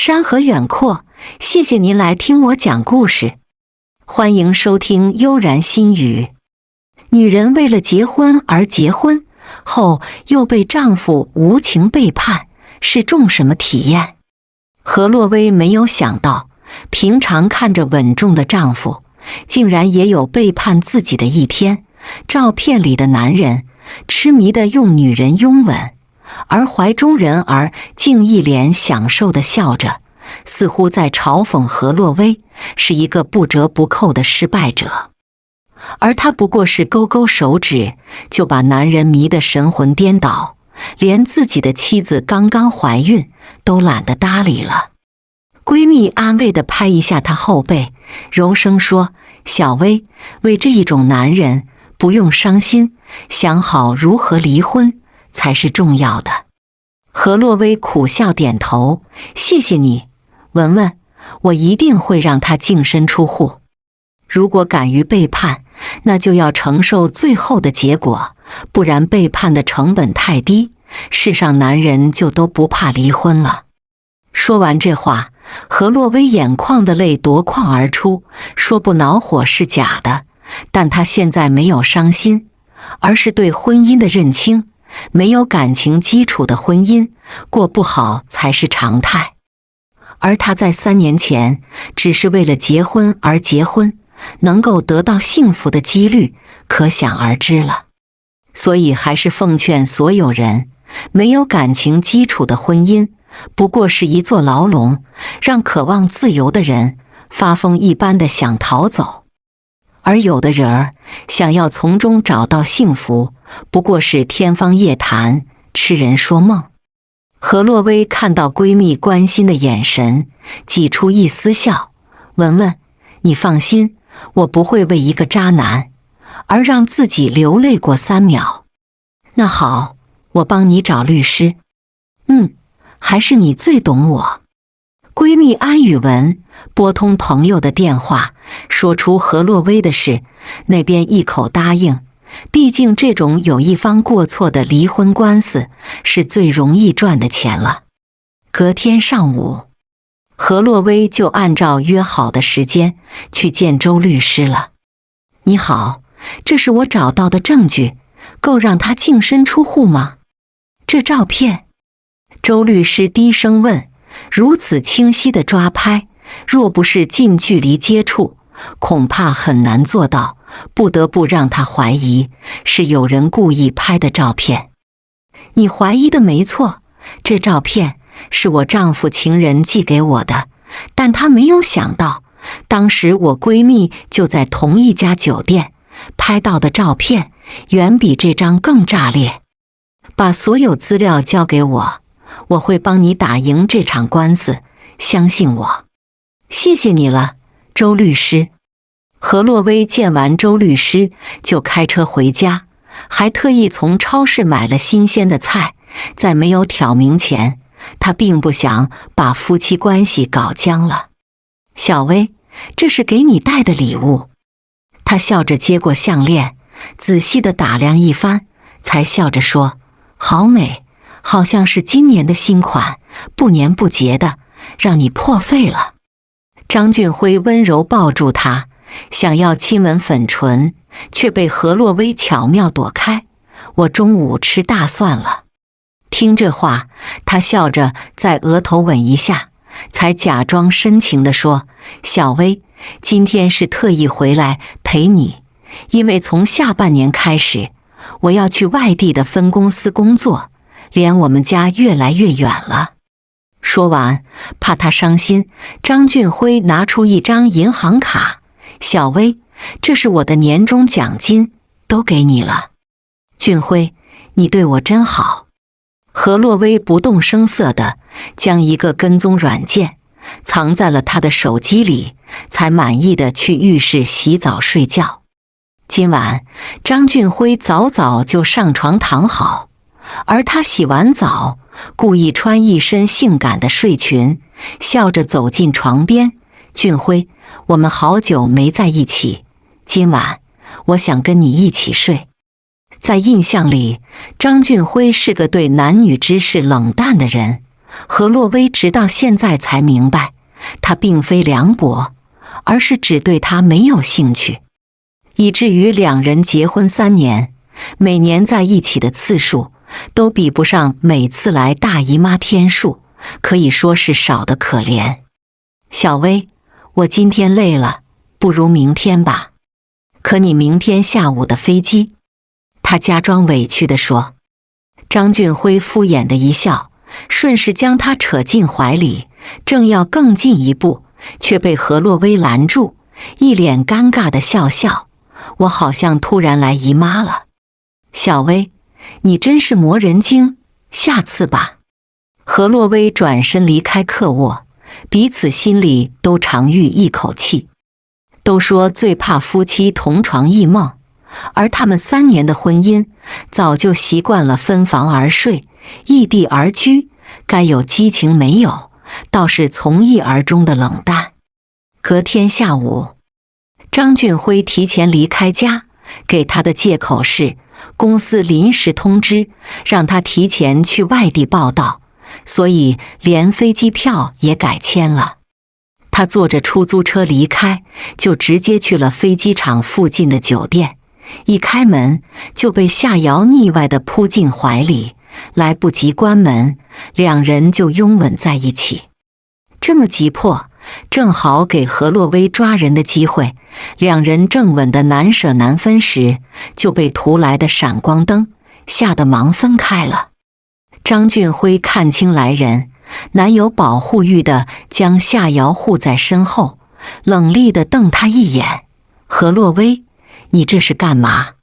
山河远阔，谢谢您来听我讲故事。欢迎收听悠然心语。女人为了结婚而结婚，后又被丈夫无情背叛，是种什么体验？何洛薇没有想到，平常看着稳重的丈夫，竟然也有背叛自己的一天。照片里的男人痴迷地用女人拥吻，而怀中人儿竟一脸享受地笑着，似乎在嘲讽何洛薇是一个不折不扣的失败者。而他不过是勾勾手指，就把男人迷得神魂颠倒，连自己的妻子刚刚怀孕都懒得搭理了。闺蜜安慰地拍一下她后背，柔声说：“小薇，为这一种男人不用伤心，想好如何离婚才是重要的。”何洛薇苦笑点头：“谢谢你，文文，我一定会让他净身出户。如果敢于背叛，那就要承受最后的结果，不然背叛的成本太低，世上男人就都不怕离婚了。”说完这话，何洛薇眼眶的泪夺眶而出，说不恼火是假的，但她现在没有伤心，而是对婚姻的认清。没有感情基础的婚姻，过不好才是常态。而她在3年前只是为了结婚而结婚，能够得到幸福的几率可想而知了。所以还是奉劝所有人，没有感情基础的婚姻不过是一座牢笼，让渴望自由的人发疯一般的想逃走。而有的人儿想要从中找到幸福，不过是天方夜谭，痴人说梦。何洛薇看到闺蜜关心的眼神，挤出一丝笑：“文文，你放心，我不会为一个渣男而让自己流泪过3秒。那好，我帮你找律师。还是你最懂我。”闺蜜安宇文拨通朋友的电话，说出何洛薇的事，那边一口答应。毕竟这种有一方过错的离婚官司是最容易赚的钱了。隔天上午，何洛薇就按照约好的时间去见周律师了。“你好，这是我找到的证据，够让他净身出户吗？这照片？”周律师低声问。如此清晰的抓拍，若不是近距离接触，恐怕很难做到，不得不让他怀疑是有人故意拍的照片。“你怀疑的没错，这照片是我丈夫情人寄给我的，但他没有想到，当时我闺蜜就在同一家酒店，拍到的照片远比这张更炸裂。把所有资料交给我，我会帮你打赢这场官司，相信我。”“谢谢你了，周律师。”何洛薇见完周律师就开车回家，还特意从超市买了新鲜的菜。在没有挑明前，她并不想把夫妻关系搞僵了。“小薇，这是给你带的礼物。”她笑着接过项链，仔细地打量一番，才笑着说：“好美，好像是今年的新款，不粘不结的，让你破费了。”张俊辉温柔抱住她，想要亲吻粉唇，却被何洛薇巧妙躲开。“我中午吃大蒜了。”听这话，他笑着在额头吻一下，才假装深情地说：“小薇，今天是特意回来陪你，因为从下半年开始，我要去外地的分公司工作，连我们家越来越远了。”说完，怕他伤心，张俊辉拿出一张银行卡：“小薇，这是我的年终奖金，都给你了。俊辉，你对我真好。”何洛薇不动声色地将一个跟踪软件藏在了他的手机里，才满意地去浴室洗澡睡觉。今晚张俊辉早早就上床躺好，而他洗完澡，故意穿一身性感的睡裙，笑着走进床边：“俊辉，我们好久没在一起，今晚我想跟你一起睡。”在印象里，张俊辉是个对男女之事冷淡的人，何洛威直到现在才明白，他并非凉薄，而是只对他没有兴趣，以至于两人结婚3年，每年在一起的次数都比不上每次来大姨妈天数，可以说是少得可怜。小薇，我今天累了，不如明天吧。可你明天下午的飞机，他假装委屈地说。张俊辉敷衍的一笑，顺势将他扯进怀里，正要更进一步，却被何洛威拦住，一脸尴尬的笑笑。我好像突然来姨妈了。小薇，你真是磨人精，下次吧。何洛威转身离开客卧，彼此心里都长吁一口气。都说最怕夫妻同床异梦，而他们3年的婚姻早就习惯了分房而睡，异地而居，该有激情没有，倒是从一而终的冷淡。隔天下午，张俊辉提前离开家，给他的借口是公司临时通知让他提前去外地报到，所以连飞机票也改签了。他坐着出租车离开，就直接去了飞机场附近的酒店。一开门就被夏瑶腻歪地扑进怀里，来不及关门，两人就拥吻在一起。这么急迫，正好给何洛威抓人的机会。两人正吻得难舍难分时，就被突来的闪光灯吓得忙分开了。张俊辉看清来人，难有保护欲地将夏瑶护在身后，冷厉地瞪他一眼。何洛威，你这是干嘛？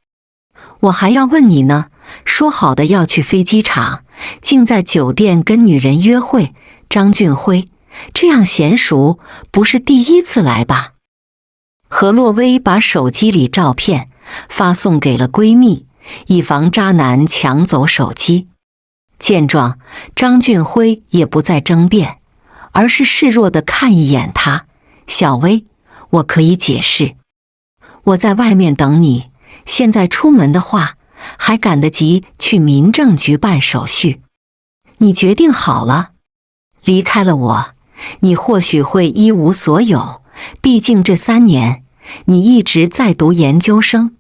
我还要问你呢，说好的要去飞机场，竟在酒店跟女人约会。张俊辉，这样娴熟，不是第一次来吧？何洛威把手机里照片发送给了闺蜜，以防渣男抢走手机。见状，张俊辉也不再争辩，而是示弱地看一眼他。小薇，我可以解释。我在外面等你，现在出门的话，还赶得及去民政局办手续。你决定好了，离开了我，你或许会一无所有，毕竟这3年你一直在读研究生，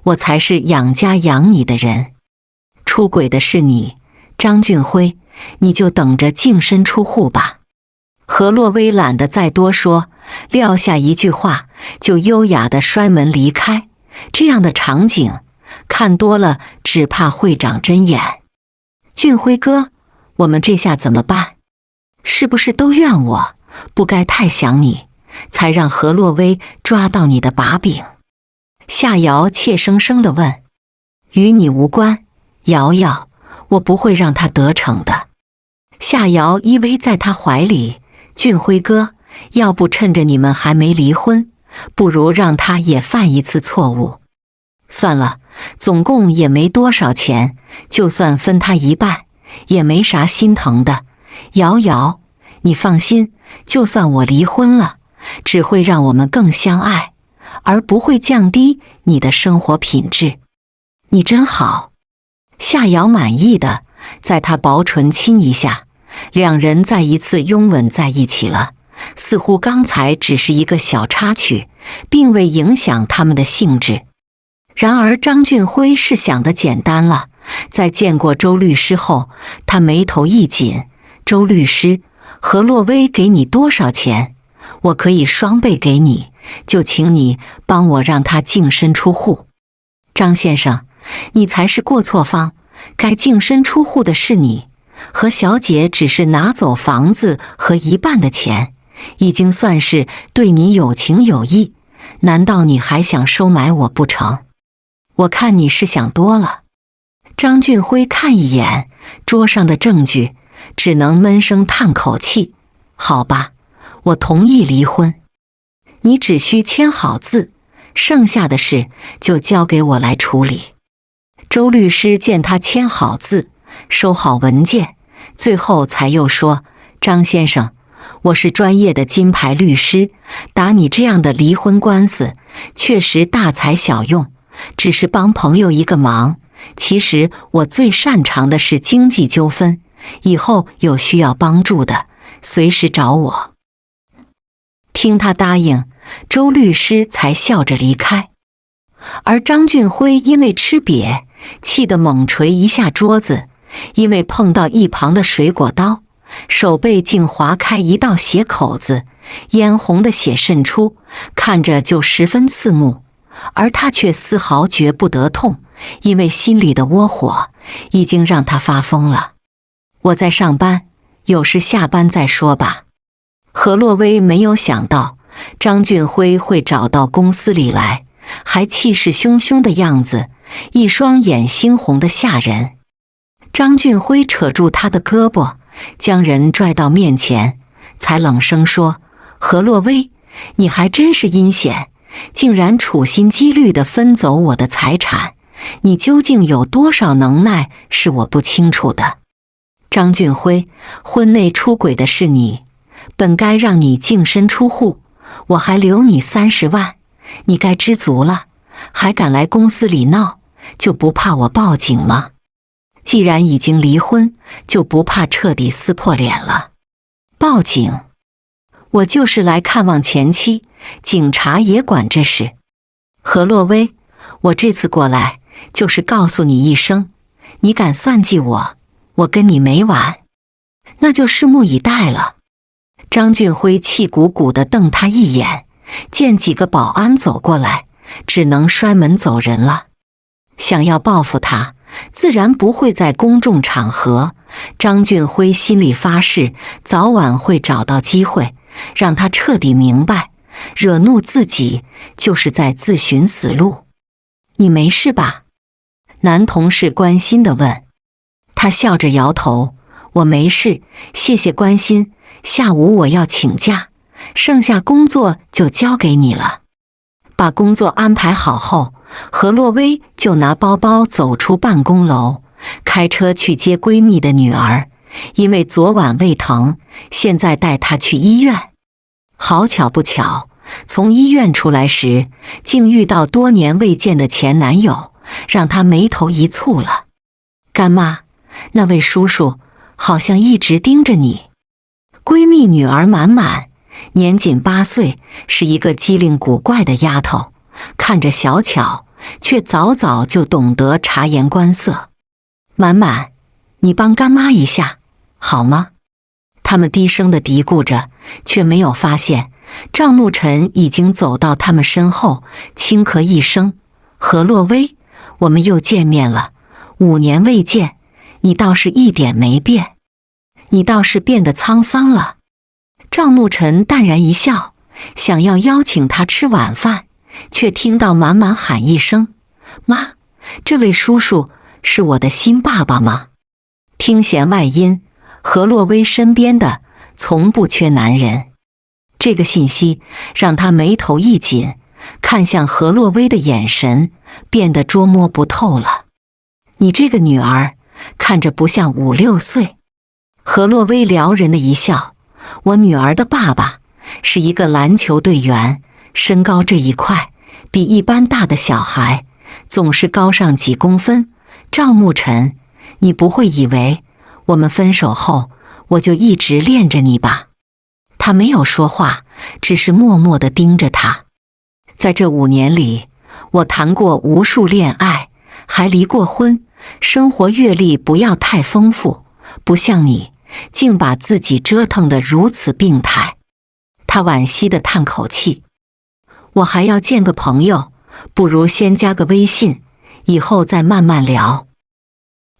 我才是养家养你的人。出轨的是你，张俊辉，你就等着净身出户吧。何洛威懒得再多说，撂下一句话就优雅地摔门离开。这样的场景看多了，只怕会长针眼。俊辉哥，我们这下怎么办？是不是都怨我不该太想你，才让何洛威抓到你的把柄？夏瑶怯生生地问。与你无关，瑶瑶，我不会让他得逞的。夏瑶依偎在他怀里。俊辉哥，要不趁着你们还没离婚，不如让他也犯一次错误。算了，总共也没多少钱，就算分他一半，也没啥心疼的。瑶瑶，你放心，就算我离婚了，只会让我们更相爱，而不会降低你的生活品质。你真好。夏瑶满意的在他薄唇亲一下，两人再一次拥吻在一起了。似乎刚才只是一个小插曲，并未影响他们的兴致。然而张俊辉是想的简单了，在见过周律师后，他眉头一紧。周律师，何洛威给你多少钱？我可以双倍给你，就请你帮我让他净身出户。张先生，你才是过错方，该净身出户的是你。何小姐只是拿走房子和一半的钱，已经算是对你有情有义，难道你还想收买我不成？我看你是想多了。张俊辉看一眼桌上的证据，只能闷声叹口气。好吧，我同意离婚，你只需签好字，剩下的事就交给我来处理。周律师见他签好字，收好文件，最后才又说，张先生，我是专业的金牌律师，打你这样的离婚官司确实大材小用，只是帮朋友一个忙。其实我最擅长的是经济纠纷，以后有需要帮助的，随时找我。”听他答应，周律师才笑着离开。而张俊辉因为吃瘪，气得猛捶一下桌子，因为碰到一旁的水果刀，手背竟划开一道血口子，嫣红的血渗出，看着就十分刺目。而他却丝毫觉不得痛，因为心里的窝火已经让他发疯了。“我在上班，有事下班再说吧。”何洛薇没有想到张俊辉会找到公司里来，还气势汹汹的样子，一双眼猩红的吓人。张俊辉扯住他的胳膊，将人拽到面前，才冷声说：“何洛薇，你还真是阴险，竟然处心积虑地分走我的财产，你究竟有多少能耐是我不清楚的。张俊辉，婚内出轨的是你，本该让你净身出户，我还留你30万，你该知足了，还敢来公司里闹，就不怕我报警吗？既然已经离婚，就不怕彻底撕破脸了？报警？我就是来看望前妻，警察也管这事。何洛薇，我这次过来就是告诉你一声，你敢算计我，我跟你没完，那就拭目以待了。”张俊辉气鼓鼓地瞪他一眼，见几个保安走过来，只能摔门走人了。想要报复他，自然不会在公众场合。张俊辉心里发誓，早晚会找到机会，让他彻底明白，惹怒自己就是在自寻死路。“你没事吧？”男同事关心地问。他笑着摇头：“我没事，谢谢关心。下午我要请假，剩下工作就交给你了。”把工作安排好后，何洛薇就拿包包走出办公楼，开车去接闺蜜的女儿，因为昨晚胃疼，现在带她去医院。好巧不巧，从医院出来时，竟遇到多年未见的前男友，让她眉头一蹙了。“干妈，那位叔叔好像一直盯着你。”闺蜜女儿满满，年仅8岁，是一个机灵古怪的丫头，看着小巧，却早早就懂得察言观色。“满满，你帮干妈一下，好吗？”他们低声地嘀咕着，却没有发现赵怒尘已经走到他们身后，轻咳一声：“何洛薇，我们又见面了，5年未见，你倒是一点没变，你倒是变得沧桑了。”赵怒尘淡然一笑，想要邀请他吃晚饭，却听到满满喊一声：“妈，这位叔叔是我的新爸爸吗？”听弦外音，何洛薇身边的从不缺男人。这个信息让他眉头一紧，看向何洛薇的眼神变得捉摸不透了。“你这个女儿看着不像5、6岁。”何洛薇撩人的一笑：“我女儿的爸爸是一个篮球队员，身高这一块比一般大的小孩总是高上几公分。赵慕辰，你不会以为我们分手后我就一直恋着你吧？”他没有说话，只是默默地盯着他。在这5年里，我谈过无数恋爱，还离过婚，生活阅历不要太丰富，不像你竟把自己折腾得如此病态。他惋惜地叹口气：“我还要见个朋友，不如先加个微信，以后再慢慢聊。”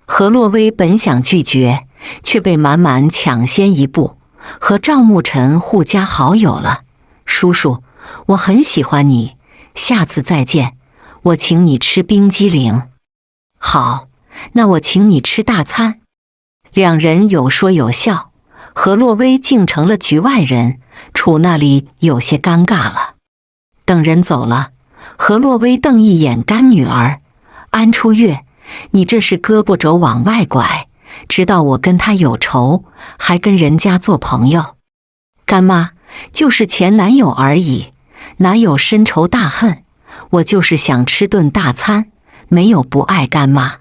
何洛薇本想拒绝，却被满满抢先一步，和赵慕辰互加好友了。“叔叔，我很喜欢你，下次再见，我请你吃冰激凌。”“好，那我请你吃大餐。”两人有说有笑，何洛薇竟成了局外人，处那里有些尴尬了。等人走了，何洛薇瞪一眼干女儿：“安初月，你这是胳膊肘往外拐，知道我跟他有仇，还跟人家做朋友。”“干妈，就是前男友而已，哪有深仇大恨？我就是想吃顿大餐，没有不爱干妈。”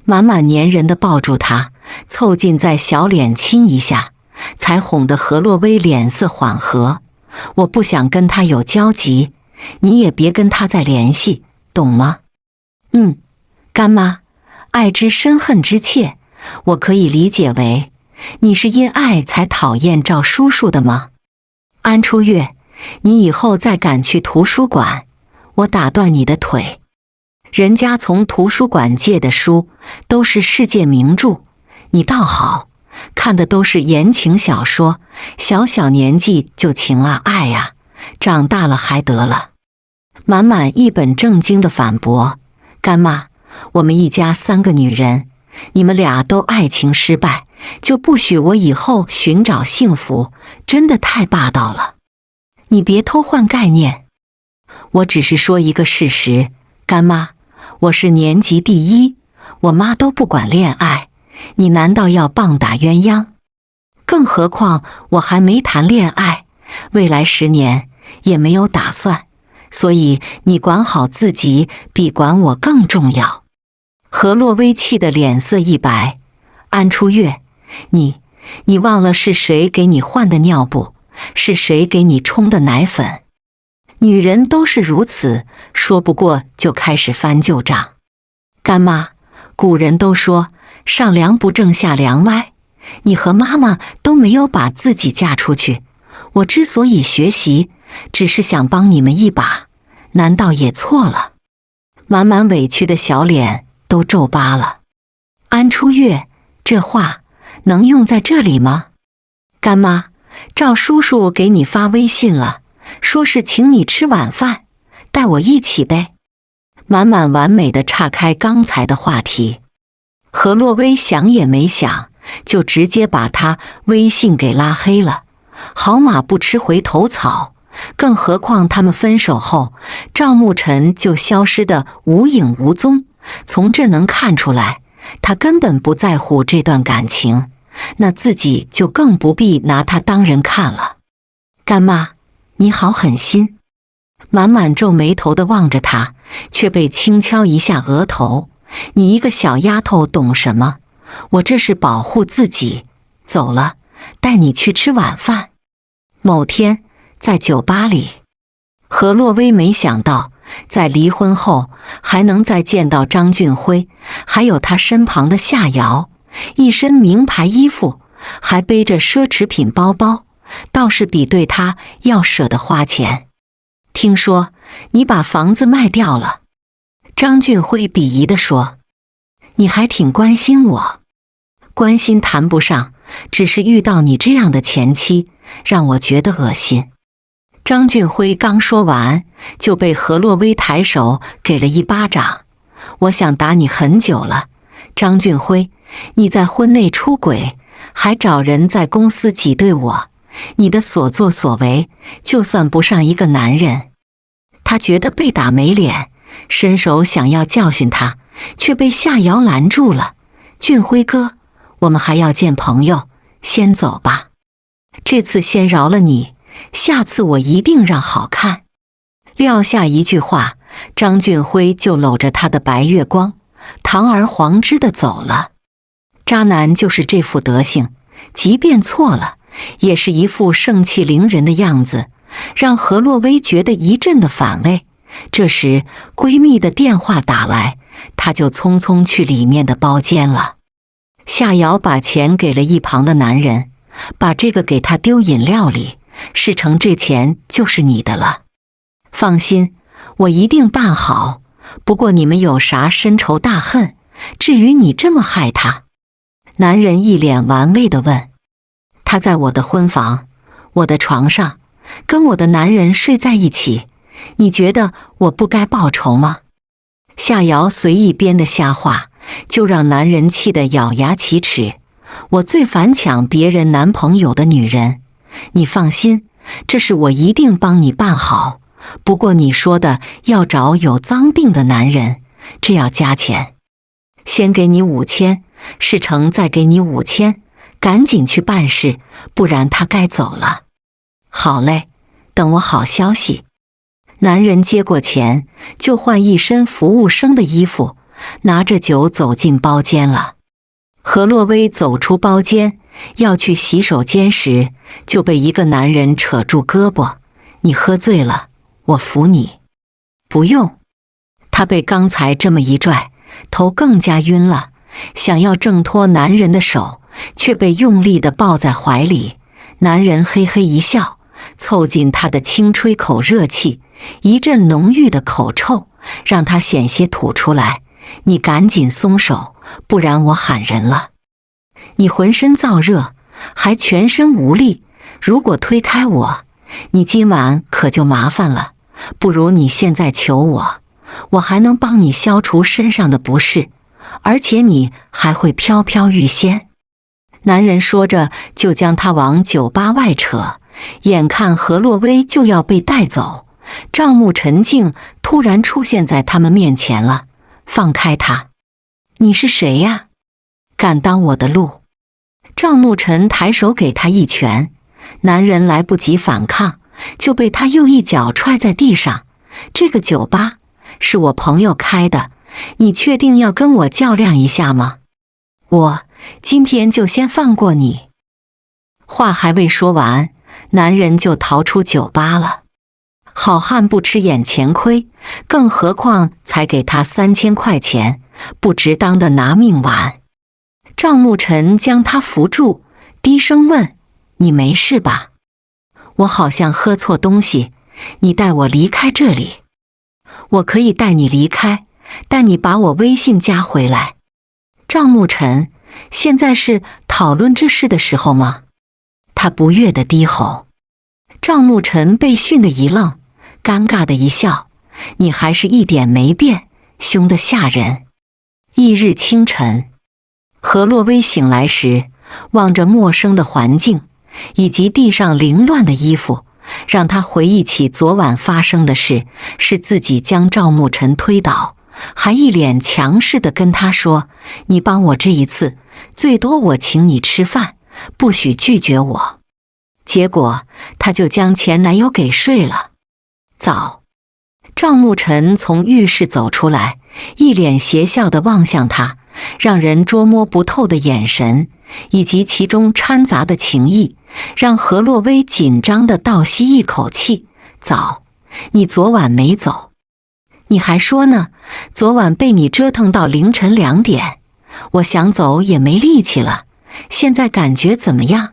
满满粘人地抱住他，凑近在小脸亲一下，才哄得何洛薇脸色缓和。我不想跟他有交集，你也别跟他再联系，懂吗？干妈，爱之深恨之切，我可以理解为你是因爱才讨厌赵叔叔的吗？安初月，你以后再敢去图书馆，我打断你的腿。人家从图书馆借的书都是世界名著，你倒好，看的都是言情小说，小小年纪就情啊爱啊，长大了还得了。满满一本正经地反驳，干妈，我们一家3个女人，你们俩都爱情失败，就不许我以后寻找幸福，真的太霸道了。你别偷换概念，我只是说一个事实，干妈，我是年级第一，我妈都不管恋爱，你难道要棒打鸳鸯？更何况我还没谈恋爱，未来10年也没有打算，所以你管好自己比管我更重要。何洛薇气得脸色一白，安初月，你忘了是谁给你换的尿布，是谁给你冲的奶粉？女人都是如此，说不过就开始翻旧账。干妈，古人都说上梁不正下梁歪，你和妈妈都没有把自己嫁出去，我之所以学习，只是想帮你们一把，难道也错了？满满委屈的小脸都皱巴了。安初月，这话能用在这里吗？干妈，赵叔叔给你发微信了，说是请你吃晚饭，带我一起呗。满满完美的岔开刚才的话题。何洛薇想也没想，就直接把他微信给拉黑了。好马不吃回头草，更何况他们分手后，赵沐晨就消失得无影无踪。从这能看出来，他根本不在乎这段感情，那自己就更不必拿他当人看了。干妈，你好狠心。满满皱眉头地望着他，却被轻敲一下额头。你一个小丫头懂什么？我这是保护自己。走了，带你去吃晚饭。某天，在酒吧里，何洛薇没想到，在离婚后还能再见到张俊辉，还有他身旁的夏瑶，一身名牌衣服，还背着奢侈品包包，倒是比对他要舍得花钱。听说你把房子卖掉了。张俊辉鄙夷地说，你还挺关心我。关心谈不上，只是遇到你这样的前妻，让我觉得恶心。张俊辉刚说完，就被何洛薇抬手给了一巴掌。我想打你很久了，张俊辉，你在婚内出轨，还找人在公司挤兑我，你的所作所为就算不上一个男人。他觉得被打没脸，伸手想要教训他，却被夏瑶拦住了。俊辉哥，我们还要见朋友，先走吧。这次先饶了你，下次我一定让好看。撂下一句话，张俊辉就搂着他的白月光，堂而皇之地走了。渣男就是这副德行，即便错了，也是一副盛气凌人的样子，让何洛薇觉得一阵的反胃。这时闺蜜的电话打来，她就匆匆去里面的包间了。夏瑶把钱给了一旁的男人，把这个给他丢饮料里，事成这钱就是你的了。放心，我一定办好，不过你们有啥深仇大恨，至于你这么害他？男人一脸玩味地问。他在我的婚房，我的床上，跟我的男人睡在一起，你觉得我不该报仇吗？夏瑶随意编的瞎话，就让男人气得咬牙切齿。我最烦抢别人男朋友的女人，你放心，这事我一定帮你办好。不过你说的要找有脏病的男人，这要加钱。先给你5000，事成再给你5000，赶紧去办事，不然他该走了。好嘞，等我好消息。男人接过钱，就换一身服务生的衣服，拿着酒走进包间了。何洛薇走出包间，要去洗手间时，就被一个男人扯住胳膊：“你喝醉了，我扶你。”“不用。”她被刚才这么一拽，头更加晕了，想要挣脱男人的手，却被用力地抱在怀里。男人嘿嘿一笑，凑近她的轻吹口热气，一阵浓郁的口臭让她险些吐出来。“你赶紧松手，不然我喊人了。你浑身燥热，还全身无力，如果推开我，你今晚可就麻烦了。不如你现在求我，我还能帮你消除身上的不适，而且你还会飘飘欲仙。”男人说着，就将她往酒吧外扯。眼看何洛薇就要被带走，赵慕辰竟突然出现在他们面前了。“放开他！你是谁呀？敢挡我的路！”赵慕辰抬手给他一拳，男人来不及反抗，就被他又一脚踹在地上。“这个酒吧是我朋友开的，你确定要跟我较量一下吗？我今天就先放过你。”话还未说完，男人就逃出酒吧了。好汉不吃眼前亏，更何况才给他3000块钱，不值当的拿命玩。赵慕辰将他扶住，低声问：“你没事吧？我好像喝错东西，你带我离开这里。”“我可以带你离开，但你把我微信加回来。”“赵慕辰，现在是讨论这事的时候吗？”他不悦地低吼。赵慕辰被训得一愣，尴尬的一笑：“你还是一点没变，凶得吓人。”翌日清晨，何洛薇醒来时，望着陌生的环境以及地上凌乱的衣服，让她回忆起昨晚发生的事，是自己将赵慕辰推倒，还一脸强势地跟他说：“你帮我这一次，最多我请你吃饭，不许拒绝我。”结果她就将前男友给睡了。早，赵慕辰从浴室走出来，一脸邪笑地望向他，让人捉摸不透的眼神以及其中掺杂的情意，让何洛薇紧张地倒吸一口气。“早，你昨晚没走。你还说呢，昨晚被你折腾到凌晨2点，我想走也没力气了，现在感觉怎么样？”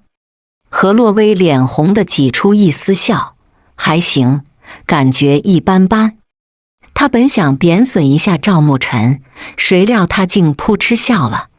何洛薇脸红地挤出一丝笑：“还行，感觉一般般。”他本想贬损一下赵慕辰，谁料他竟扑哧笑了：“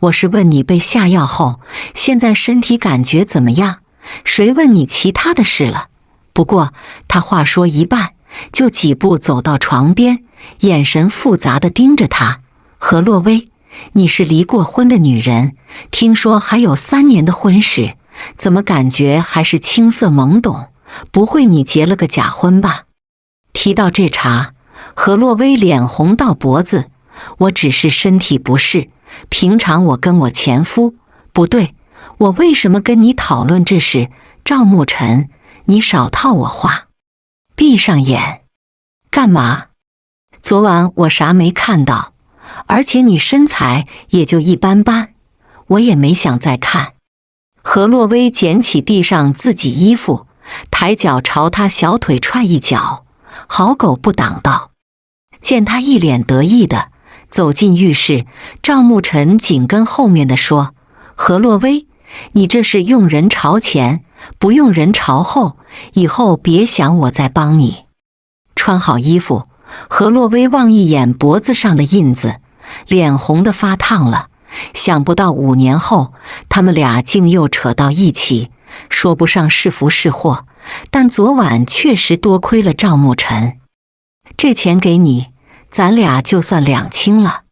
我是问你被下药后，现在身体感觉怎么样？谁问你其他的事了？”不过他话说一半，就几步走到床边，眼神复杂地盯着他：“何洛薇，你是离过婚的女人，听说还有3年的婚史，怎么感觉还是青涩懵懂？不会你结了个假婚吧？”提到这茬，何洛薇脸红到脖子：“我只是身体不适，平常我跟我前夫……不对，我为什么跟你讨论这事？赵慕辰，你少套我话。闭上眼。干嘛？昨晚我啥没看到，而且你身材也就一般般，我也没想再看。”何洛薇捡起地上自己衣服，抬脚朝他小腿踹一脚：“好狗不挡道！”见他一脸得意的走进浴室，赵慕辰紧跟后面的说：“何洛薇，你这是用人朝前，不用人朝后，以后别想我再帮你。”穿好衣服，何洛薇望一眼脖子上的印子，脸红得发烫了。想不到5年后，他们俩竟又扯到一起，说不上是福是祸，但昨晚确实多亏了赵慕辰。这钱给你，咱俩就算两清了。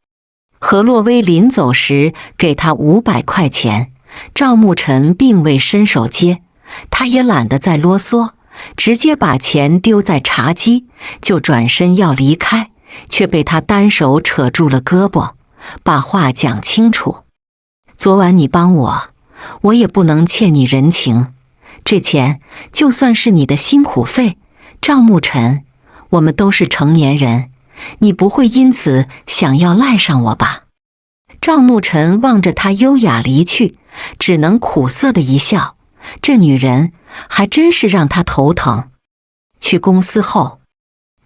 何洛薇临走时给他500块钱，赵慕辰并未伸手接，他也懒得再啰嗦，直接把钱丢在茶几，就转身要离开，却被他单手扯住了胳膊，把话讲清楚。昨晚你帮我，我也不能欠你人情，这钱就算是你的辛苦费。赵慕辰，我们都是成年人，你不会因此想要赖上我吧？”赵牧尘望着他优雅离去，只能苦涩的一笑。这女人还真是让他头疼。去公司后，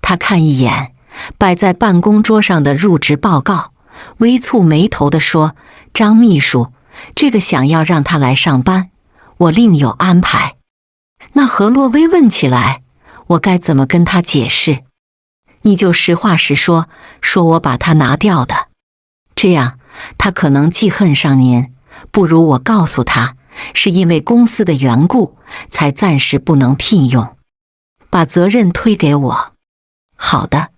他看一眼摆在办公桌上的入职报告，微蹙眉头地说：“张秘书，这个想要让他来上班，我另有安排。”那何洛微问起来：“我该怎么跟他解释？”“你就实话实说，说我把他拿掉的。这样他可能记恨上您，不如我告诉他，是因为公司的缘故，才暂时不能聘用，把责任推给我。”“好的。”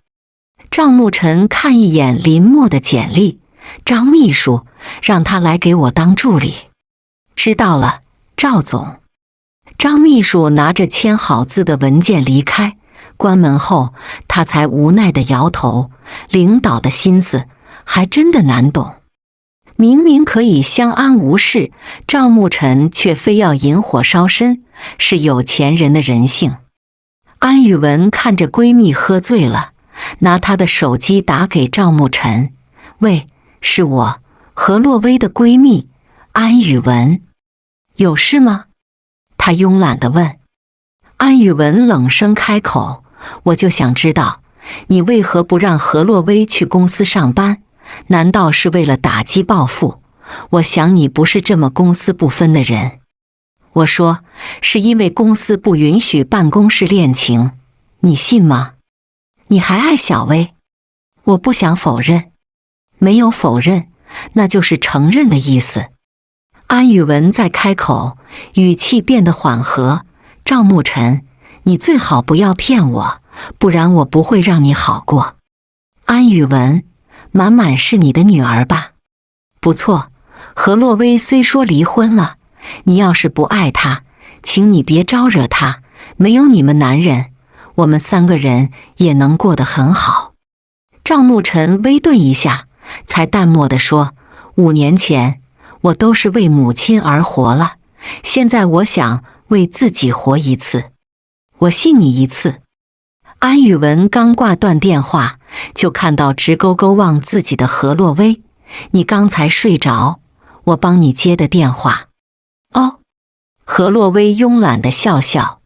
赵牧尘看一眼林默的简历，“张秘书，让他来给我当助理。”“知道了，赵总。”张秘书拿着签好字的文件离开，关门后他才无奈地摇头，领导的心思还真的难懂。明明可以相安无事，赵牧尘却非要引火烧身，是有钱人的人性。安宇文看着闺蜜喝醉了，拿她的手机打给赵牧尘：“喂，是我，何洛微的闺蜜安宇文，有事吗？”她慵懒地问。安宇文冷声开口：“我就想知道，你为何不让何洛微去公司上班？难道是为了打击报复？我想你不是这么公私不分的人。”“我说，是因为公司不允许办公室恋情，你信吗？你还爱小薇？”“我不想否认。”“没有否认，那就是承认的意思。”安宇文再开口，语气变得缓和：“赵牧尘，你最好不要骗我，不然我不会让你好过。”“安宇文，满满是你的女儿吧？”“不错，何洛微虽说离婚了，你要是不爱她，请你别招惹她。没有你们男人，我们3个人也能过得很好。”赵牧尘微顿一下，才淡漠地说：“5年前，我都是为母亲而活了，现在我想为自己活一次。我信你一次。”安宇文刚挂断电话，就看到直勾勾望自己的何洛微：“你刚才睡着，我帮你接的电话。”“哦。”何洛微慵懒地笑笑：“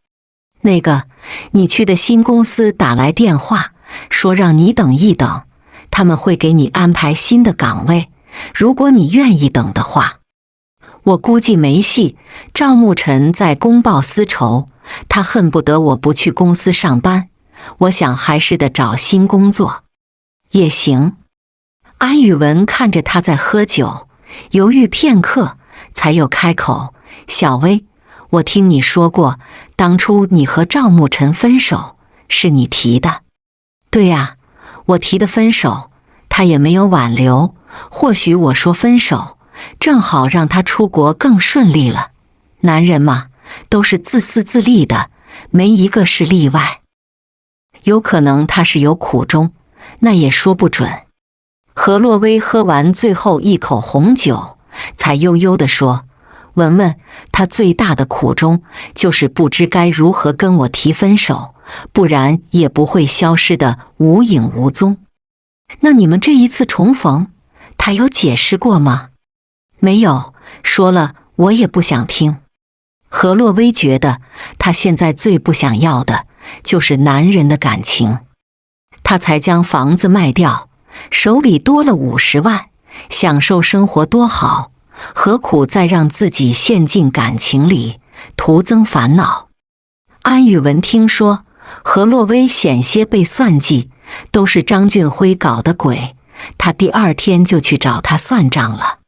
那个，你去的新公司打来电话，说让你等一等，他们会给你安排新的岗位，如果你愿意等的话。”“我估计没戏。”赵牧尘在公报私仇，他恨不得我不去公司上班。我想还是得找新工作。“也行。”安宇文看着他在喝酒，犹豫片刻，才又开口：“小薇，我听你说过，当初你和赵牧尘分手，是你提的。”“对呀，我提的分手，他也没有挽留。或许我说分手，正好让他出国更顺利了。男人嘛，都是自私自利的，没一个是例外。有可能他是有苦衷，那也说不准。”何洛微喝完最后一口红酒，才悠悠地说：“文文，他最大的苦衷就是不知该如何跟我提分手，不然也不会消失得无影无踪。”“那你们这一次重逢，他有解释过吗？”“没有，说了我也不想听。”何洛微觉得他现在最不想要的就是男人的感情。他才将房子卖掉，手里多了50万，享受生活多好，何苦再让自己陷进感情里，徒增烦恼？安宇文听说何洛微险些被算计，都是张俊辉搞的鬼，他第2天就去找他算账了。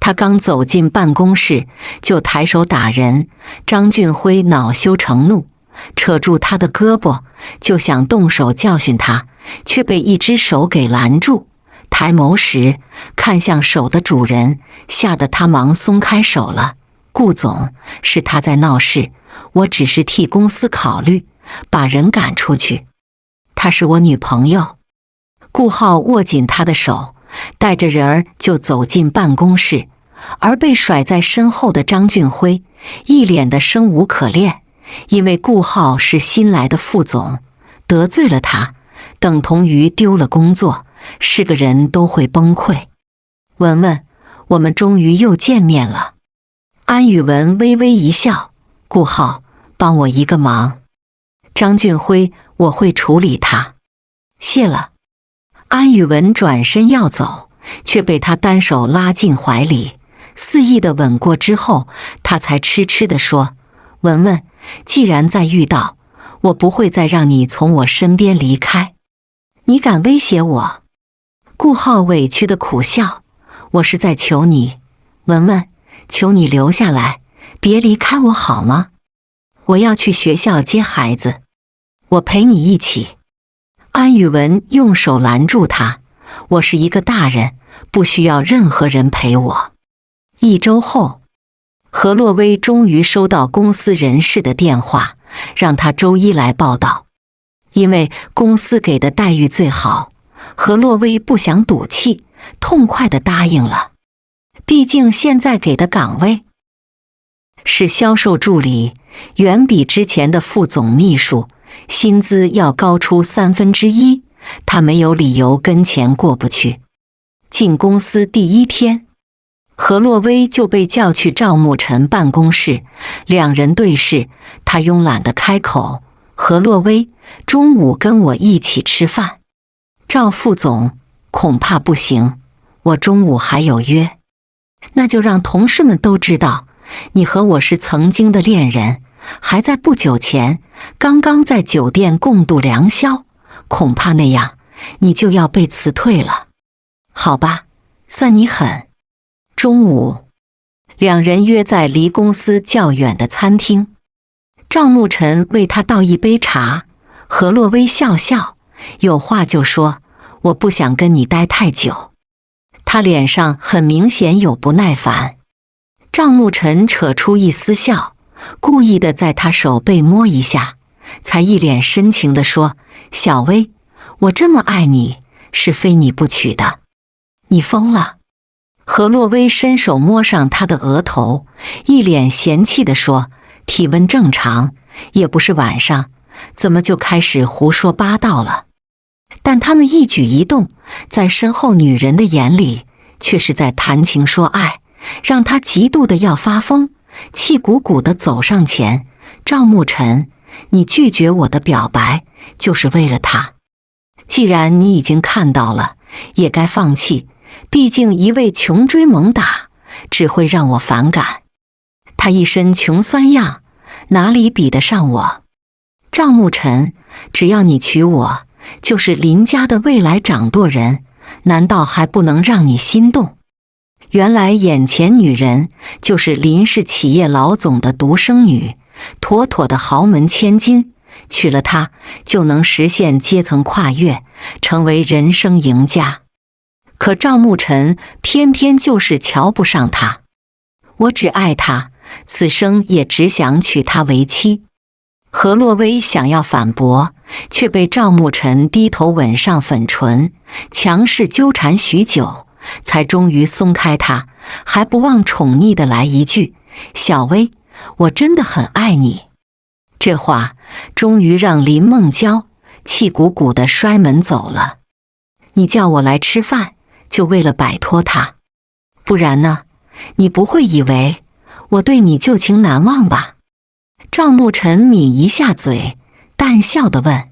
他刚走进办公室，就抬手打人，张俊辉恼羞成怒，扯住他的胳膊，就想动手教训他，却被一只手给拦住。抬眸时看向手的主人，吓得他忙松开手了。“顾总，是他在闹事，我只是替公司考虑，把人赶出去。她是我女朋友。”顾浩握紧他的手，带着人儿就走进办公室，而被甩在身后的张俊辉一脸的生无可恋，因为顾浩是新来的副总，得罪了他，等同于丢了工作，是个人都会崩溃。文文，我们终于又见面了。安宇文微微一笑，顾浩，帮我一个忙。张俊辉，我会处理他。谢了。安宇文转身要走，却被他单手拉进怀里，肆意的吻过之后，他才痴痴地说：文文，既然再遇到，我不会再让你从我身边离开。你敢威胁我？顾浩委屈的苦笑，我是在求你，文文，求你留下来，别离开我好吗？我要去学校接孩子，我陪你一起。安宇文用手拦住他，我是一个大人，不需要任何人陪我。1周后，何洛薇终于收到公司人事的电话，让他周一来报道。因为公司给的待遇最好，何洛薇不想赌气，痛快地答应了。毕竟现在给的岗位是销售助理，远比之前的副总秘书薪资要高出1/3，他没有理由跟钱过不去。进公司第1天，何洛薇就被叫去赵沐晨办公室，两人对视，他慵懒地开口：何洛薇，中午跟我一起吃饭。赵副总，恐怕不行，我中午还有约。那就让同事们都知道，你和我是曾经的恋人，还在不久前刚刚在酒店共度良宵，恐怕那样你就要被辞退了。好吧，算你狠。中午，两人约在离公司较远的餐厅。赵沐晨为他倒一杯茶，何洛薇笑笑，有话就说，我不想跟你待太久。他脸上很明显有不耐烦。赵沐晨扯出一丝笑，故意的在他手背摸一下，才一脸深情地说：小薇，我这么爱你，是非你不娶的。你疯了。何洛薇伸手摸上他的额头，一脸嫌弃地说：体温正常，也不是晚上，怎么就开始胡说八道了？但他们一举一动，在身后女人的眼里，却是在谈情说爱，让他嫉妒的要发疯，气鼓鼓地走上前：赵沐晨，你拒绝我的表白，就是为了他。既然你已经看到了，也该放弃，毕竟一味穷追猛打，只会让我反感。他一身穷酸样，哪里比得上我？赵沐晨，只要你娶我，就是林家的未来掌舵人，难道还不能让你心动？原来眼前女人就是林氏企业老总的独生女，妥妥的豪门千金，娶了她就能实现阶层跨越，成为人生赢家。可赵沐晨偏偏就是瞧不上她。我只爱她，此生也只想娶她为妻。何洛薇想要反驳，却被赵沐晨低头吻上粉唇，强势纠缠许久，才终于松开她，还不忘宠溺地来一句：小薇，我真的很爱你。这话终于让林梦娇气鼓鼓地摔门走了。你叫我来吃饭，就为了摆脱他，不然呢？你不会以为我对你旧情难忘吧？赵沐晨抿一下嘴，淡笑地问。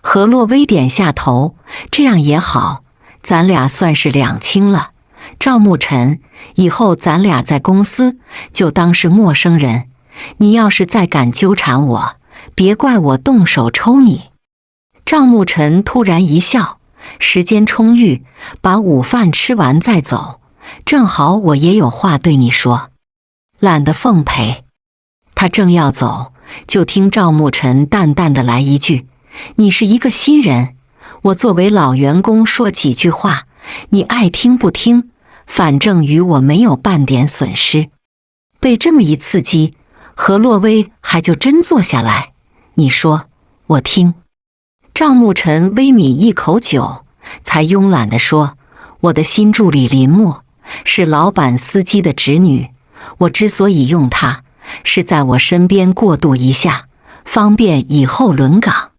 何洛薇点下头，这样也好，咱俩算是两清了。赵沐晨，以后咱俩在公司就当是陌生人，你要是再敢纠缠我，别怪我动手抽你。赵沐晨突然一笑，时间充裕，把午饭吃完再走，正好我也有话对你说。懒得奉陪。他正要走，就听赵沐晨淡淡的来一句：你是一个新人，我作为老员工说几句话，你爱听不听，反正与我没有半点损失。被这么一刺激，何洛薇还就真坐下来。你说，我听。赵沐晨微抿一口酒，才慵懒地说：我的新助理林默是老板司机的侄女，我之所以用她，是在我身边过渡一下，方便以后轮岗。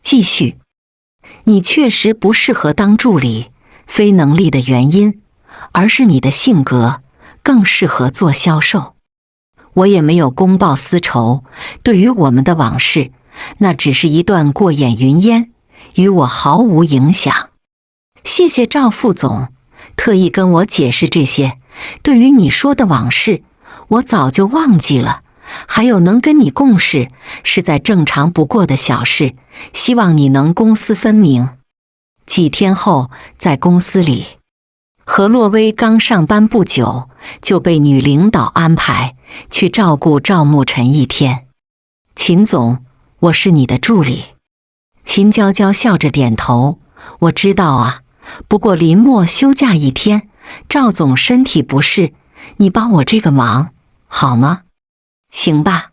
继续。你确实不适合当助理，非能力的原因，而是你的性格更适合做销售。我也没有公报私仇，对于我们的往事，那只是一段过眼云烟，与我毫无影响。谢谢赵副总，特意跟我解释这些。对于你说的往事，我早就忘记了。还有能跟你共事，是再正常不过的小事，希望你能公私分明。几天后，在公司里，何洛薇刚上班不久，就被女领导安排去照顾赵沐晨一天。秦总，我是你的助理。秦娇娇笑着点头，我知道啊，不过林默休假一天，赵总身体不适，你帮我这个忙，好吗？行吧。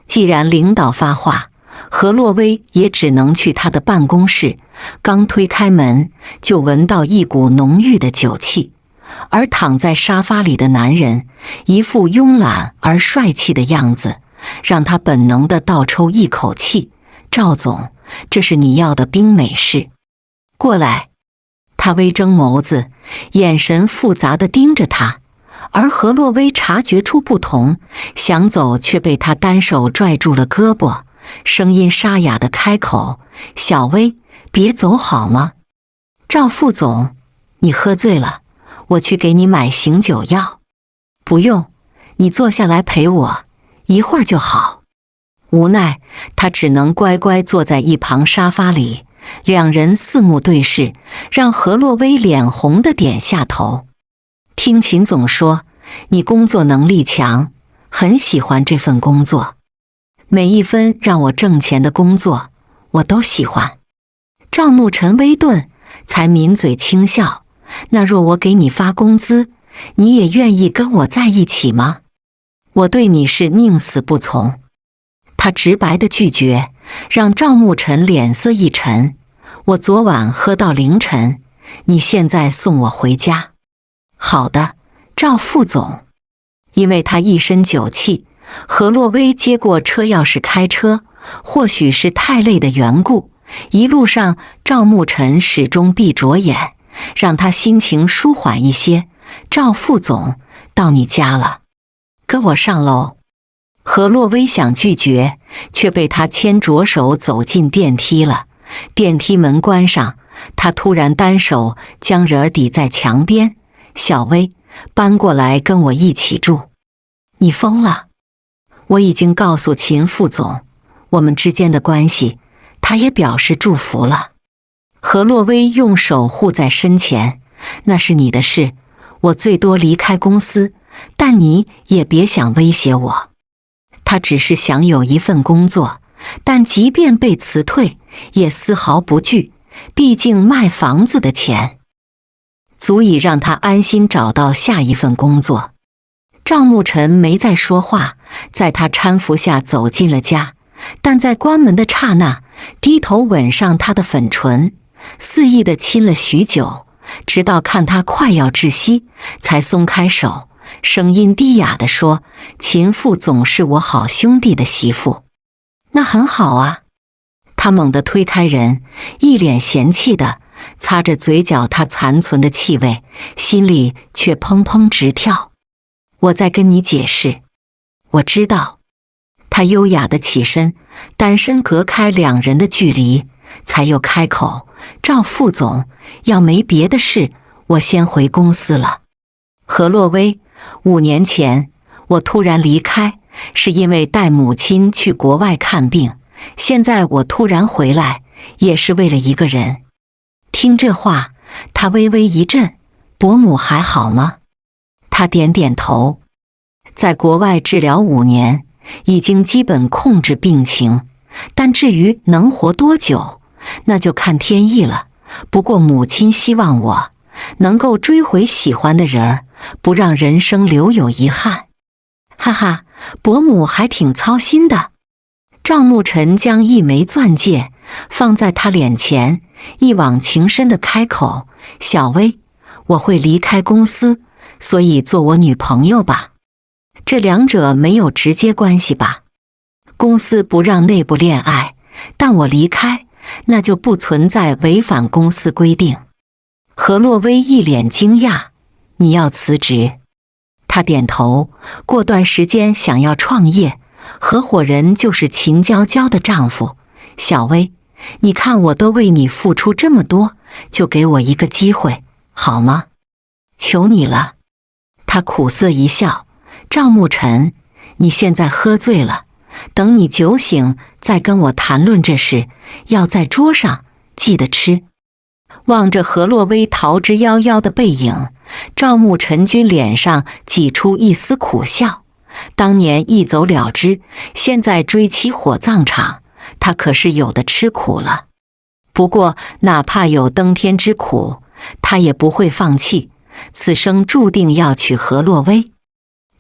既然领导发话，何洛薇也只能去他的办公室。刚推开门，就闻到一股浓郁的酒气，而躺在沙发里的男人一副慵懒而帅气的样子，让他本能地倒抽一口气。赵总，这是你要的冰美式。过来。他微睁眸子，眼神复杂地盯着他。而何洛薇察觉出不同，想走却被他单手拽住了胳膊，声音沙哑地开口：小薇，别走好吗？赵副总，你喝醉了，我去给你买醒酒药。不用，你坐下来陪我，一会儿就好。无奈，他只能乖乖坐在一旁沙发里。两人四目对视，让何洛薇脸红地点下头。听秦总说，你工作能力强，很喜欢这份工作。每一分让我挣钱的工作，我都喜欢。赵沐晨微顿，才抿嘴轻笑。那若我给你发工资，你也愿意跟我在一起吗？我对你是宁死不从。他直白的拒绝，让赵沐晨脸色一沉。我昨晚喝到凌晨，你现在送我回家。好的，赵副总。因为他一身酒气，何洛薇接过车钥匙开车，或许是太累的缘故，一路上赵沐晨始终闭着眼，让他心情舒缓一些。赵副总，到你家了，跟我上楼。何洛薇想拒绝，却被他牵着手走进电梯了。电梯门关上，他突然单手将人儿抵在墙边。小薇，搬过来跟我一起住。你疯了？我已经告诉秦副总我们之间的关系，他也表示祝福了。何洛薇用手护在身前，那是你的事，我最多离开公司，但你也别想威胁我。他只是想有一份工作，但即便被辞退，也丝毫不惧，毕竟卖房子的钱足以让他安心找到下一份工作。赵沐晨没再说话，在他搀扶下走进了家，但在关门的刹那，低头吻上他的粉唇，肆意地亲了许久，直到看他快要窒息，才松开手，声音低哑地说：秦副总是我好兄弟的媳妇。那很好啊。他猛地推开人，一脸嫌弃地擦着嘴角他残存的气味，心里却砰砰直跳。我在跟你解释。我知道。他优雅地起身，单身隔开两人的距离，才又开口：赵副总，要没别的事，我先回公司了。何洛薇，5年前我突然离开，是因为带母亲去国外看病，现在我突然回来，也是为了一个人。听这话，他微微一震。伯母还好吗？他点点头。在国外治疗5年，已经基本控制病情，但至于能活多久，那就看天意了。不过母亲希望我能够追回喜欢的人儿，不让人生留有遗憾。哈哈，伯母还挺操心的。赵沐晨将一枚钻戒放在他脸前，一往情深地开口：小薇，我会离开公司，所以做我女朋友吧。这两者没有直接关系吧？公司不让内部恋爱，但我离开，那就不存在违反公司规定。何洛威一脸惊讶，你要辞职？他点头，过段时间想要创业，合伙人就是秦娇娇的丈夫。小薇，你看我都为你付出这么多，就给我一个机会，好吗？求你了。他苦涩一笑，赵沐晨，你现在喝醉了，等你酒醒再跟我谈论这事，要在桌上，记得吃。望着何洛威逃之夭夭的背影，赵沐晨君脸上挤出一丝苦笑。当年一走了之，现在追妻火葬场，他可是有的吃苦了。不过哪怕有登天之苦，他也不会放弃，此生注定要娶何洛威。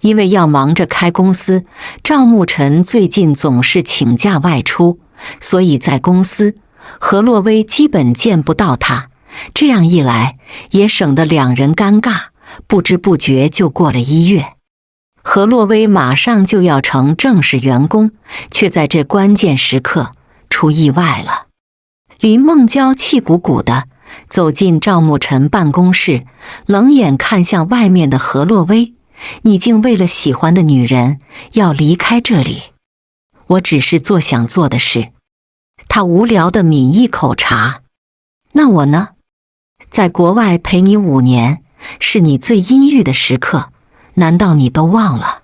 因为要忙着开公司，赵沐晨最近总是请假外出，所以在公司何洛威基本见不到他。这样一来，也省得两人尴尬，不知不觉就过了1月。何洛威马上就要成正式员工，却在这关键时刻出意外了。林梦娇气鼓鼓的走进赵沐晨办公室，冷眼看向外面的何洛威，你竟为了喜欢的女人要离开这里？我只是做想做的事。他无聊地抿一口茶。那我呢？在国外陪你5年，是你最阴郁的时刻，难道你都忘了？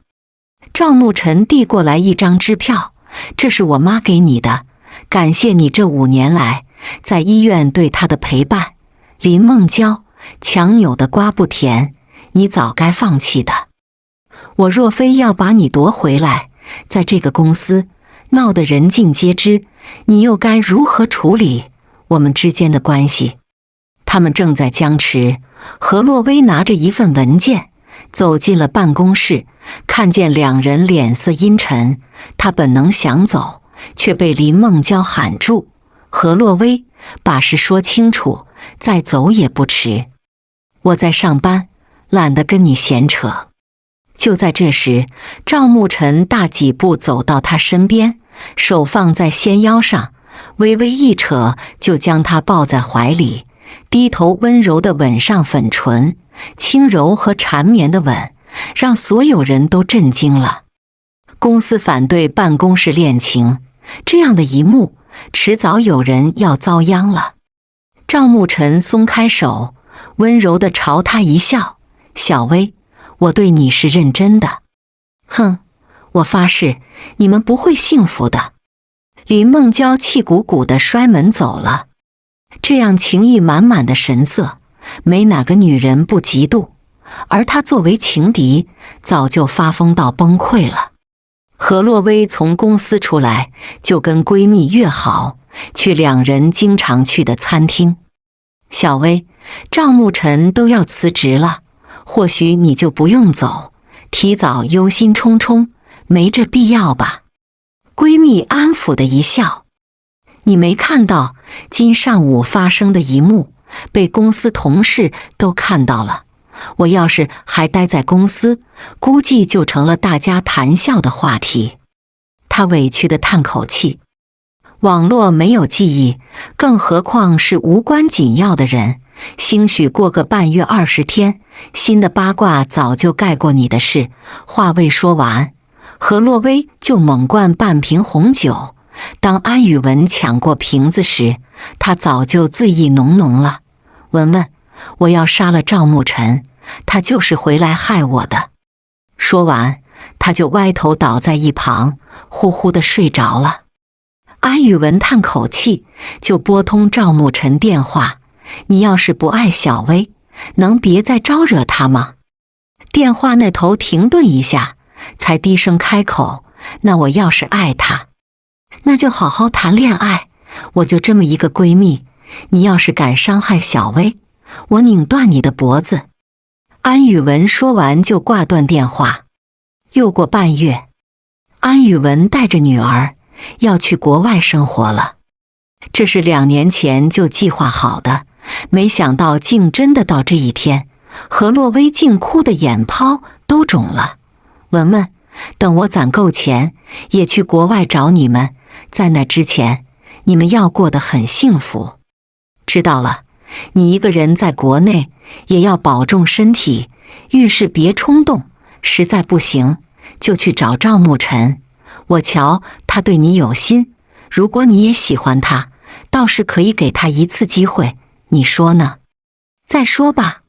赵沐晨递过来一张支票，这是我妈给你的，感谢你这5年来在医院对她的陪伴。林梦娇，强扭的瓜不甜，你早该放弃的。我若非要把你夺回来，在这个公司闹得人尽皆知，你又该如何处理我们之间的关系？他们正在僵持，何洛威拿着一份文件走进了办公室，看见两人脸色阴沉，他本能想走，却被林梦娇喊住。何洛威，把事说清楚，再走也不迟。我在上班，懒得跟你闲扯。就在这时，赵沐晨大几步走到他身边，手放在纤腰上，微微一扯就将他抱在怀里，低头温柔地吻上粉唇，轻柔和缠绵的吻让所有人都震惊了。公司反对办公室恋情，这样的一幕迟早有人要遭殃了。赵沐晨松开手，温柔地朝他一笑，小薇，我对你是认真的。哼，我发誓你们不会幸福的。林梦娇气鼓鼓地摔门走了，这样情意满满的神色，没哪个女人不嫉妒，而她作为情敌，早就发疯到崩溃了。何洛威从公司出来，就跟闺蜜约好，去两人经常去的餐厅。小薇，赵沐晨都要辞职了，或许你就不用走，提早忧心忡忡，没这必要吧？闺蜜安抚的一笑。你没看到今上午发生的一幕，被公司同事都看到了。我要是还待在公司，估计就成了大家谈笑的话题。她委屈地叹口气。网络没有记忆，更何况是无关紧要的人。兴许过个半月20天，新的八卦早就盖过你的事。话未说完，何洛威就猛灌半瓶红酒。当安宇文抢过瓶子时，他早就醉意浓浓了。文文，我要杀了赵沐晨，他就是回来害我的。说完，他就歪头倒在一旁，呼呼地睡着了。安宇文叹口气，就拨通赵沐晨电话。你要是不爱小薇，能别再招惹她吗？电话那头停顿一下，才低声开口，那我要是爱她，那就好好谈恋爱。我就这么一个闺蜜，你要是敢伤害小薇，我拧断你的脖子。安宇文说完就挂断电话。又过半月，安宇文带着女儿要去国外生活了。这是2年前就计划好的，没想到竟真的到这一天。何洛威竟哭得眼泡都肿了。文文，等我攒够钱，也去国外找你们。在那之前，你们要过得很幸福。知道了，你一个人在国内也要保重身体，遇事别冲动，实在不行就去找赵牧尘。我瞧他对你有心，如果你也喜欢他，倒是可以给他一次机会，你说呢？再说吧。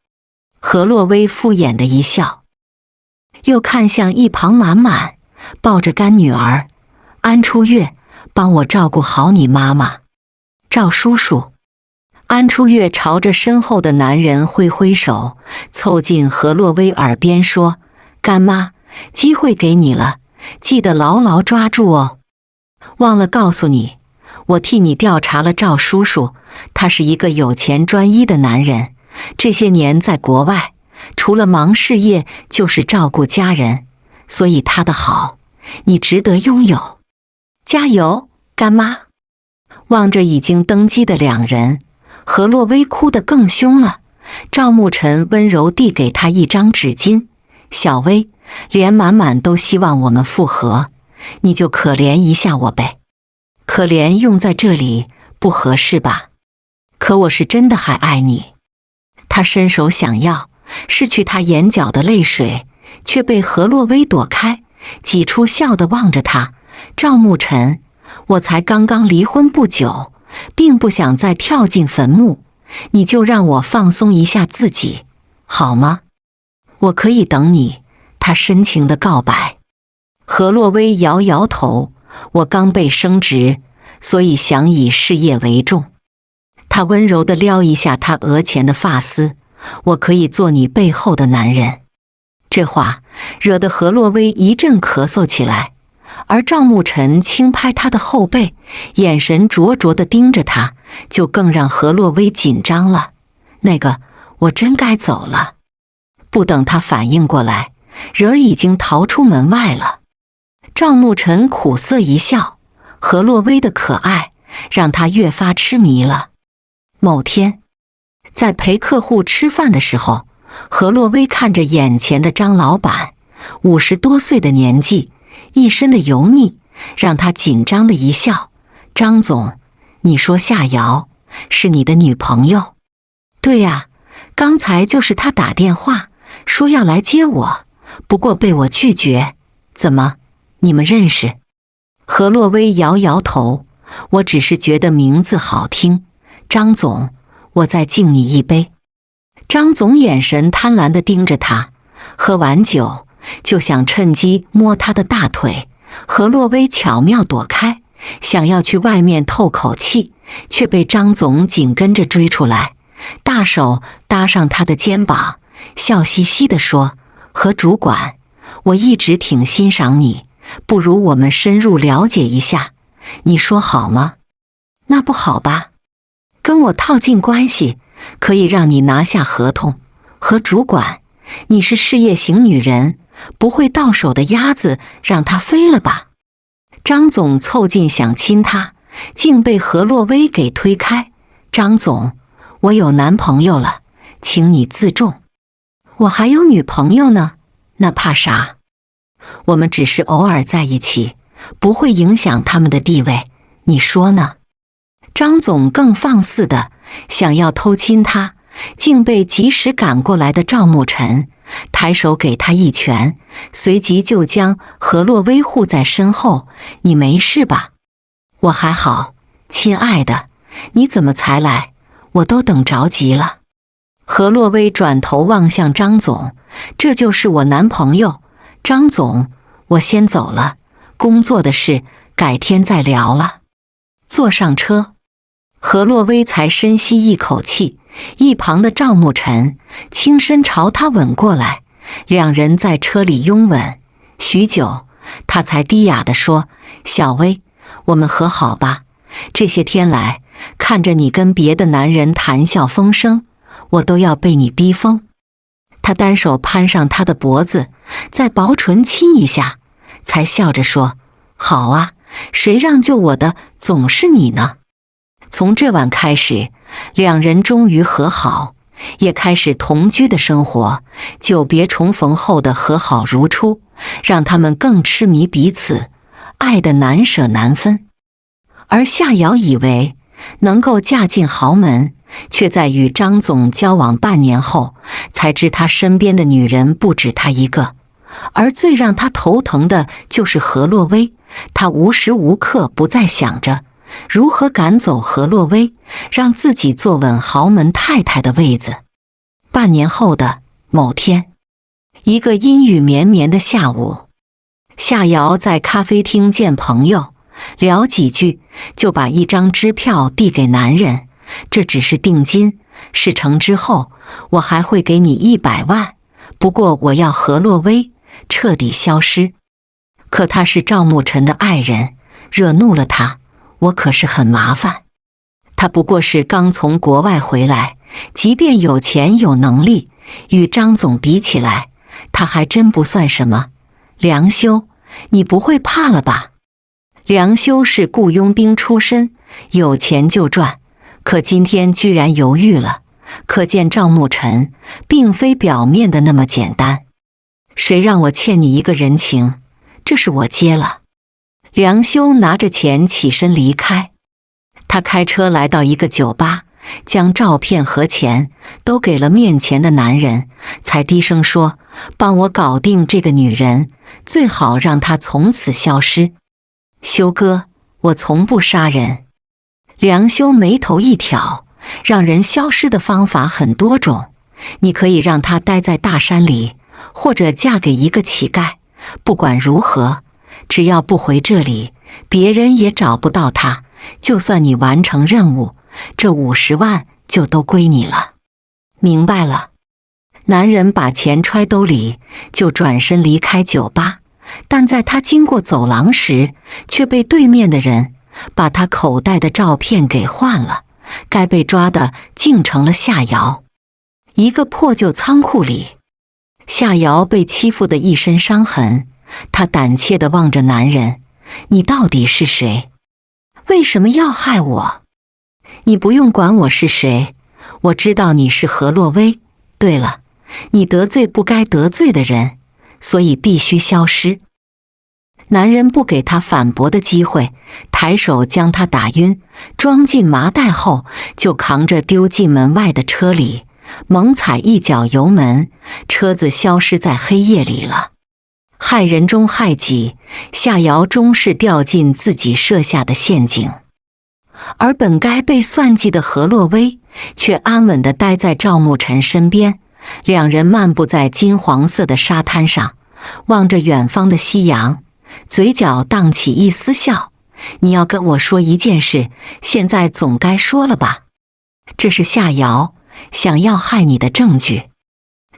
何洛微敷衍的一笑，又看向一旁满满抱着干女儿安初月，帮我照顾好你妈妈。赵叔叔。安初月朝着身后的男人挥挥手，凑近何洛微耳边说，干妈，机会给你了，记得牢牢抓住哦。忘了告诉你，我替你调查了赵叔叔，他是一个有钱专一的男人，这些年在国外，除了忙事业就是照顾家人，所以他的好，你值得拥有。加油，干妈。望着已经登机的两人，何洛微哭得更凶了。赵牧尘温柔递给他一张纸巾，小薇，连满满都希望我们复合，你就可怜一下我呗。可怜用在这里不合适吧？可我是真的还爱你。他伸手想要拭去他眼角的泪水，却被何洛微躲开，挤出笑地望着他。赵牧尘，我才刚刚离婚不久，并不想再跳进坟墓，你就让我放松一下自己，好吗？我可以等你。他深情地告白。何洛微摇摇头，我刚被升职，所以想以事业为重。他温柔地撩一下他额前的发丝，我可以做你背后的男人。这话惹得何洛微一阵咳嗽起来，而赵牧尘轻拍他的后背，眼神灼灼地盯着他，就更让何洛微紧张了。那个，我真该走了。不等他反应过来，人儿已经逃出门外了。赵牧尘苦涩一笑，何洛微的可爱让他越发痴迷了。某天，在陪客户吃饭的时候，何洛微看着眼前的张老板，50多岁的年纪，一身的油腻，让他紧张的一笑。张总，你说夏瑶是你的女朋友？对呀，刚才就是他打电话说要来接我，不过被我拒绝。怎么，你们认识？何洛微摇摇头，我只是觉得名字好听。张总，我再敬你一杯。张总眼神贪婪地盯着他，喝完酒就想趁机摸他的大腿。何洛微巧妙躲开，想要去外面透口气，却被张总紧跟着追出来，大手搭上他的肩膀，笑嘻嘻地说，何主管，我一直挺欣赏你，不如我们深入了解一下，你说好吗？那不好吧？跟我套近关系，可以让你拿下合同。何主管，你是事业型女人，不会到手的鸭子让它飞了吧？张总凑近想亲他，竟被何洛微给推开。张总，我有男朋友了，请你自重。我还有女朋友呢，那怕啥？我们只是偶尔在一起，不会影响他们的地位，你说呢？张总更放肆的想要偷亲他，竟被及时赶过来的赵牧尘抬手给他一拳，随即就将何洛微护在身后。你没事吧？我还好，亲爱的，你怎么才来？我都等着急了。何洛微转头望向张总，这就是我男朋友。张总，我先走了，工作的事改天再聊了。坐上车，何洛微才深吸一口气，一旁的赵牧尘轻身朝他吻过来，两人在车里拥吻许久，他才低哑地说，小薇，我们和好吧，这些天来看着你跟别的男人谈笑风生，我都要被你逼疯。他单手攀上她的脖子，在薄唇亲一下，才笑着说，好啊，谁让救我的总是你呢？从这晚开始，两人终于和好，也开始同居的生活。久别重逢后的和好如初，让他们更痴迷彼此，爱得难舍难分。而夏瑶以为能够嫁进豪门，却在与张总交往半年后，才知他身边的女人不止他一个。而最让他头疼的就是何洛薇，他无时无刻不在想着如何赶走何洛薇，让自己坐稳豪门太太的位子。半年后的某天，一个阴雨绵绵的下午，夏瑶在咖啡厅见朋友，聊几句就把一张支票递给男人，这只是定金，事成之后我还会给你100万，不过我要何洛薇彻底消失。可他是赵牧尘的爱人，惹怒了他，我可是很麻烦。他不过是刚从国外回来，即便有钱有能力，与张总比起来，他还真不算什么。梁修，你不会怕了吧？梁修是雇佣兵出身，有钱就赚，可今天居然犹豫了，可见赵牧尘并非表面的那么简单。谁让我欠你一个人情，这是我接了。梁修拿着钱起身离开，他开车来到一个酒吧，将照片和钱都给了面前的男人，才低声说：帮我搞定这个女人，最好让她从此消失。修哥，我从不杀人。梁修眉头一挑，让人消失的方法很多种，你可以让她待在大山里，或者嫁给一个乞丐，不管如何，只要不回这里，别人也找不到她。就算你完成任务，这50万就都归你了。明白了。男人把钱揣兜里，就转身离开酒吧，但在他经过走廊时，却被对面的人把他口袋的照片给换了，该被抓的竟成了夏瑶。一个破旧仓库里，夏瑶被欺负得一身伤痕，她胆怯地望着男人：你到底是谁？为什么要害我？你不用管我是谁，我知道你是何洛薇。对了，你得罪不该得罪的人，所以必须消失。男人不给他反驳的机会，抬手将他打晕，装进麻袋后，就扛着丢进门外的车里，猛踩一脚油门，车子消失在黑夜里了。害人中害己，夏瑶终是掉进自己设下的陷阱。而本该被算计的何洛薇，却安稳地待在赵牧尘身边。两人漫步在金黄色的沙滩上，望着远方的夕阳，嘴角荡起一丝笑。你要跟我说一件事，现在总该说了吧？这是夏瑶想要害你的证据。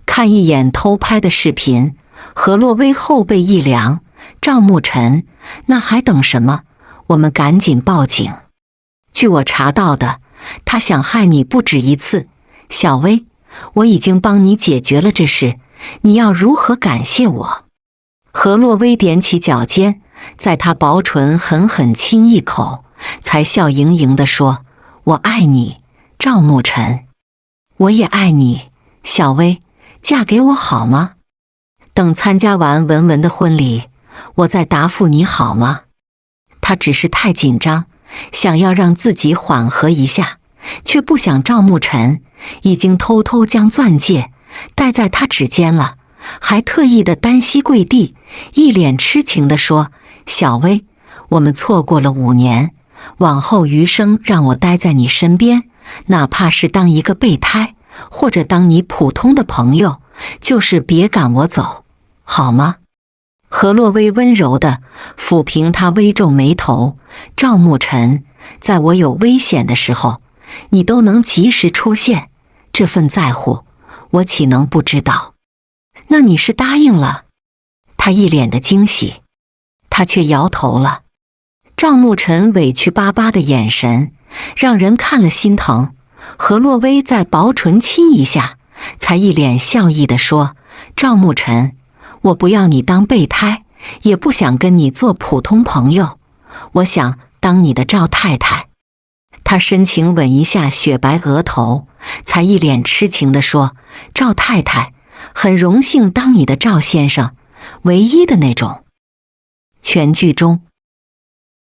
看一眼偷拍的视频，何洛薇后背一凉。赵牧尘，那还等什么？我们赶紧报警。据我查到的，他想害你不止一次。小薇，我已经帮你解决了这事，你要如何感谢我？何洛薇踮起脚尖，在他薄唇狠狠亲一口，才笑盈盈地说：我爱你，赵牧尘。我也爱你，小薇，嫁给我好吗？等参加完文文的婚礼，我再答复你好吗？他只是太紧张，想要让自己缓和一下，却不想赵牧尘已经偷偷将钻戒戴在他指尖了，还特意的单膝跪地，一脸痴情地说：小薇，我们错过了5年，往后余生让我待在你身边，哪怕是当一个备胎，或者当你普通的朋友，就是别赶我走，好吗？何洛薇温柔地抚平他微皱眉头：赵牧尘，在我有危险的时候，你都能及时出现，这份在乎，我岂能不知道？那你是答应了？他一脸的惊喜，他却摇头了。赵牧尘委屈巴巴的眼神，让人看了心疼。何洛薇在薄唇亲一下，才一脸笑意地说：赵牧尘，我不要你当备胎，也不想跟你做普通朋友，我想当你的赵太太。他深情吻一下雪白额头，才一脸痴情地说：赵太太，很荣幸当你的赵先生，唯一的那种。全剧中，